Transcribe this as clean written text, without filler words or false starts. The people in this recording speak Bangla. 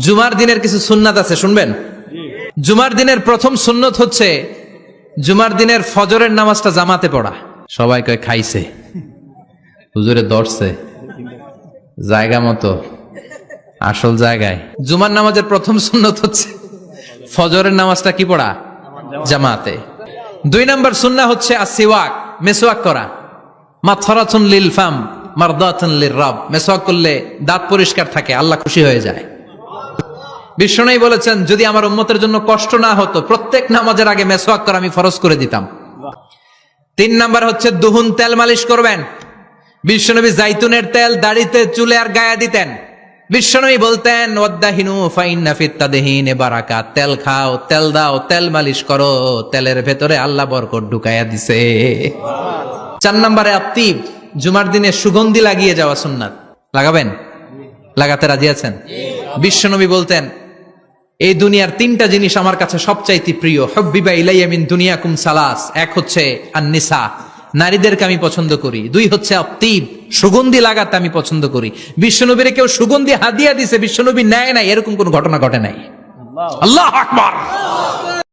জুমার দিনের কিছু সুন্নাত আছে, শুনবেন? জুমার দিনের প্রথম সুন্নত হচ্ছে জুমার দিনের ফজরের নামাজটা জামাতে পড়া। সবাই কয় খাইছে, হুজুরে দর্শে জায়গা মতো আসল জায়গায়। জুমার নামাজের প্রথম সুন্নত হচ্ছে ফজরের নামাজটা কি পড়া? জামাতে। 2 নম্বর সুন্নাহ হচ্ছে আসিওয়াক, মেসওয়াক করা। মাথরাতুন লিল ফাম মারদাতুন লির রব। মেসওয়াক করলে দাঁত পরিষ্কার থাকে, আল্লাহ খুশি হয়ে যায়। বিষ্ণু বলেছেন, যদি আমার উম্মতের জন্য কষ্ট না হতো প্রত্যেক নামাজের আগে মেসওয়াক করা আমি ফরজ করে দিতাম। 3 নাম্বার হচ্ছে দুহুন, তেল মালিশ করবেন। বিশ্বনবী জাইতুনের তেল দাড়িতে, চুলে আর গায়ে দিতেন। বিশ্বনবী বলতেন, ওয়াদ্দাহিনু ফাইন্না ফিত তাদহিনে বারাকাত। তেল খাও, তেল দাও, তেল মালিশ করো, তেলের ভেতরে আল্লাহ বরকত ঢুকাইয়া দিছে। 4 নম্বরে আত্তিব, জুমার দিনে সুগন্ধি লাগিয়ে যাওয়া সুন্নাত। লাগাবেন? লাগাতে রাজি আছেন? বিশ্বনবী বলতেন, এই দুনিয়ার 3টা জিনিস আমার কাছে সবচাইতে প্রিয়। হুব্বিবা ইলাইয়া মিন দুনিয়াকুম সালাস। 1 হচ্ছে আন-নিসা, নারীদেরকে আমি পছন্দ করি। 2 হচ্ছে আত্তিব, সুগন্ধি লাগাতে আমি পছন্দ করি। বিশ্বনবীরে কেউ সুগন্ধি হাদিয়া দিছে, বিশ্বনবী নেয় নাই, এরকম কোন ঘটনা ঘটে নাই। আল্লাহু আকবার।